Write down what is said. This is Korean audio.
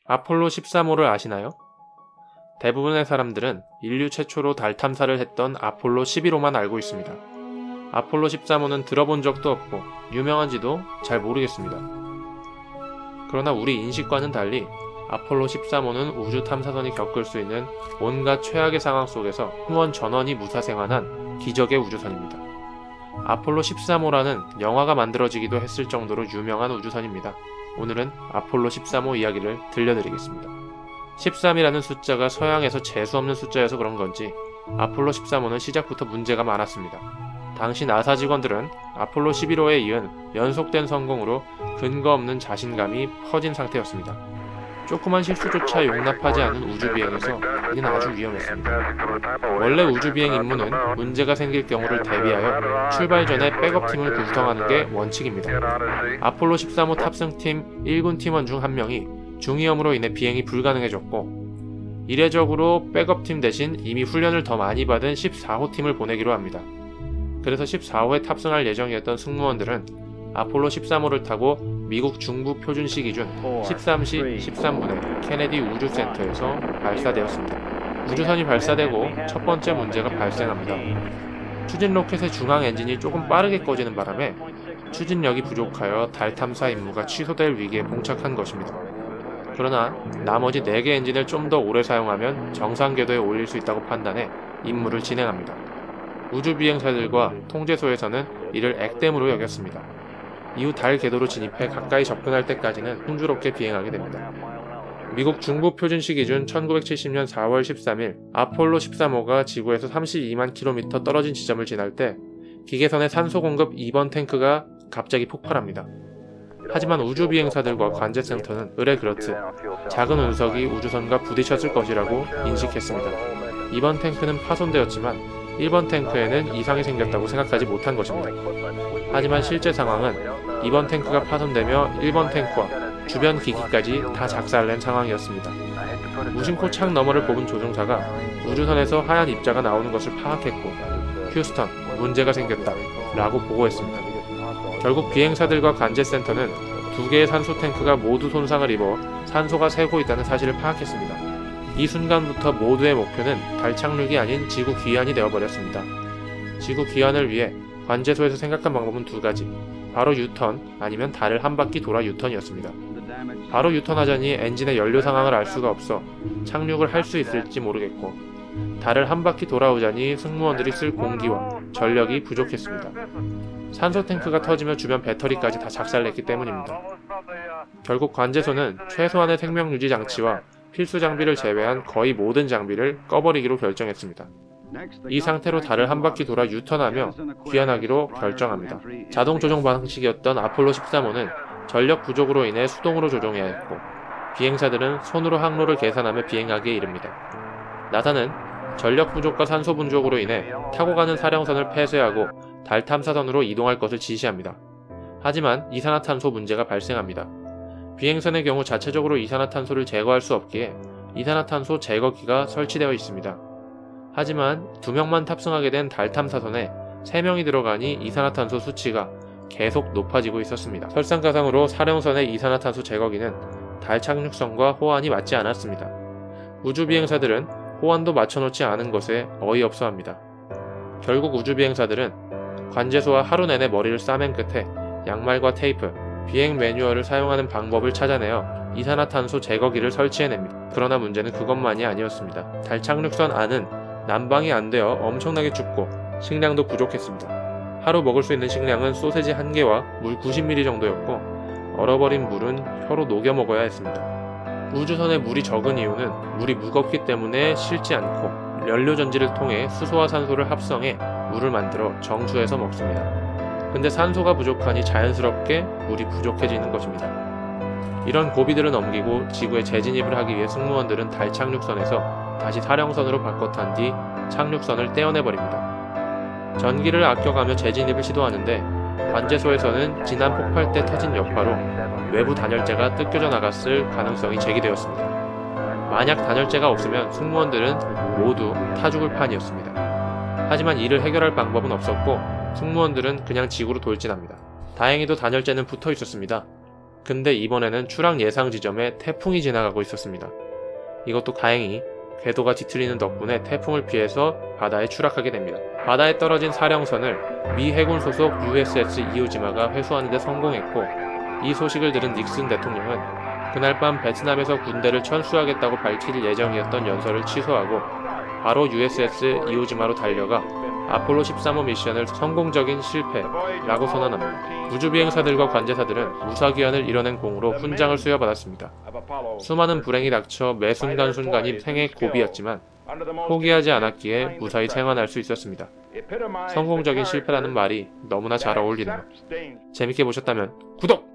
아폴로 13호를 아시나요? 대부분의 사람들은 인류 최초로 달 탐사를 했던 아폴로 11호만 알고 있습니다. 아폴로 13호는 들어본 적도 없고 유명한지도 잘 모르겠습니다. 그러나 우리 인식과는 달리 아폴로 13호는 우주 탐사선이 겪을 수 있는 온갖 최악의 상황 속에서 승무원 전원이 무사생환한 기적의 우주선입니다. 아폴로 13호라는 영화가 만들어지기도 했을 정도로 유명한 우주선입니다. 오늘은 아폴로 13호 이야기를 들려드리겠습니다. 13이라는 숫자가 서양에서 재수없는 숫자여서 그런 건지 아폴로 13호는 시작부터 문제가 많았습니다. 당시 나사 직원들은 아폴로 11호에 이은 연속된 성공으로 근거 없는 자신감이 퍼진 상태였습니다. 조그만 실수조차 용납하지 않은 우주비행에서 이는 아주 위험했습니다. 원래 우주비행 임무는 문제가 생길 경우를 대비하여 출발 전에 백업팀을 구성하는 게 원칙입니다. 아폴로 13호 탑승팀 1군 팀원 중 한 명이 중이염으로 인해 비행이 불가능해졌고 이례적으로 백업팀 대신 이미 훈련을 더 많이 받은 14호 팀을 보내기로 합니다. 그래서 14호에 탑승할 예정이었던 승무원들은 아폴로 13호를 타고 미국 중부 표준시 기준 13시 13분에 케네디 우주센터에서 발사되었습니다. 우주선이 발사되고 첫 번째 문제가 발생합니다. 추진 로켓의 중앙 엔진이 조금 빠르게 꺼지는 바람에 추진력이 부족하여 달 탐사 임무가 취소될 위기에 봉착한 것입니다. 그러나 나머지 4개 엔진을 좀 더 오래 사용하면 정상 궤도에 올릴 수 있다고 판단해 임무를 진행합니다. 우주비행사들과 통제소에서는 이를 액땜으로 여겼습니다. 이후 달 궤도로 진입해 가까이 접근할 때까지는 순조롭게 비행하게 됩니다. 미국 중부 표준시 기준 1970년 4월 13일 아폴로 13호가 지구에서 32만 km 떨어진 지점을 지날 때 기계선의 산소 공급 2번 탱크가 갑자기 폭발합니다. 하지만 우주비행사들과 관제센터는 의뢰 그렇듯 작은 운석이 우주선과 부딪혔을 것이라고 인식했습니다. 2번 탱크는 파손되었지만 1번 탱크에는 이상이 생겼다고 생각하지 못한 것입니다. 하지만 실제 상황은 2번 탱크가 파손되며 1번 탱크와 주변 기기까지 다 작살낸 상황이었습니다. 무심코 창 너머를 뽑은 조종사가 우주선에서 하얀 입자가 나오는 것을 파악했고 휴스턴, 문제가 생겼다 라고 보고했습니다. 결국 비행사들과 관제센터는 2개의 산소 탱크가 모두 손상을 입어 산소가 새고 있다는 사실을 파악했습니다. 이 순간부터 모두의 목표는 달 착륙이 아닌 지구 귀환이 되어버렸습니다. 지구 귀환을 위해 관제소에서 생각한 방법은 2가지. 바로 유턴 아니면 달을 한 바퀴 돌아 유턴이었습니다. 바로 유턴하자니 엔진의 연료 상황을 알 수가 없어 착륙을 할 수 있을지 모르겠고 달을 한 바퀴 돌아오자니 승무원들이 쓸 공기와 전력이 부족했습니다. 산소 탱크가 터지며 주변 배터리까지 다 작살냈기 때문입니다. 결국 관제소는 최소한의 생명 유지 장치와 필수 장비를 제외한 거의 모든 장비를 꺼버리기로 결정했습니다. 이 상태로 달을 한 바퀴 돌아 유턴하며 귀환하기로 결정합니다. 자동 조종 방식이었던 아폴로 13호는 전력 부족으로 인해 수동으로 조종해야 했고 비행사들은 손으로 항로를 계산하며 비행하기에 이릅니다. 나사는 전력 부족과 산소 부족으로 인해 타고 가는 사령선을 폐쇄하고 달 탐사선으로 이동할 것을 지시합니다. 하지만 이산화탄소 문제가 발생합니다. 비행선의 경우 자체적으로 이산화탄소를 제거할 수 없기에 이산화탄소 제거기가 설치되어 있습니다. 하지만 2명만 탑승하게 된 달 탐사선에 3명이 들어가니 이산화탄소 수치가 계속 높아지고 있었습니다. 설상가상으로 사령선의 이산화탄소 제거기는 달 착륙선과 호환이 맞지 않았습니다. 우주비행사들은 호환도 맞춰놓지 않은 것에 어이없어합니다. 결국 우주비행사들은 관제소와 하루 내내 머리를 싸맨 끝에 양말과 테이프, 비행 매뉴얼을 사용하는 방법을 찾아내어 이산화탄소 제거기를 설치해냅니다. 그러나 문제는 그것만이 아니었습니다. 달 착륙선 안은 난방이 안 되어 엄청나게 춥고 식량도 부족했습니다. 하루 먹을 수 있는 식량은 소세지 1개와 물 90ml 정도였고 얼어버린 물은 혀로 녹여 먹어야 했습니다. 우주선에 물이 적은 이유는 물이 무겁기 때문에 실지 않고 연료전지를 통해 수소와 산소를 합성해 물을 만들어 정수해서 먹습니다. 근데 산소가 부족하니 자연스럽게 물이 부족해지는 것입니다. 이런 고비들을 넘기고 지구에 재진입을 하기 위해 승무원들은 달 착륙선에서 다시 사령선으로 바꿔 탄 뒤 착륙선을 떼어내버립니다. 전기를 아껴가며 재진입을 시도하는데 관제소에서는 지난 폭발 때 터진 여파로 외부 단열재가 뜯겨져 나갔을 가능성이 제기되었습니다. 만약 단열재가 없으면 승무원들은 모두 타 죽을 판이었습니다. 하지만 이를 해결할 방법은 없었고 승무원들은 그냥 지구로 돌진합니다. 다행히도 단열재는 붙어 있었습니다. 근데 이번에는 추락 예상 지점에 태풍이 지나가고 있었습니다. 이것도 다행히 궤도가 뒤틀리는 덕분에 태풍을 피해서 바다에 추락하게 됩니다. 바다에 떨어진 사령선을 미 해군 소속 USS 이오지마가 회수하는 데 성공했고, 이 소식을 들은 닉슨 대통령은 그날 밤 베트남에서 군대를 철수하겠다고 밝힐 예정이었던 연설을 취소하고 바로 USS 이오지마로 달려가 아폴로 13호 미션을 성공적인 실패라고 선언합니다. 우주비행사들과 관제사들은 무사귀환을 이뤄낸 공으로 훈장을 수여받았습니다. 수많은 불행이 닥쳐 매 순간순간이 생의 고비였지만 포기하지 않았기에 무사히 생還할 수 있었습니다. 성공적인 실패라는 말이 너무나 잘 어울리네요. 재밌게 보셨다면 구독!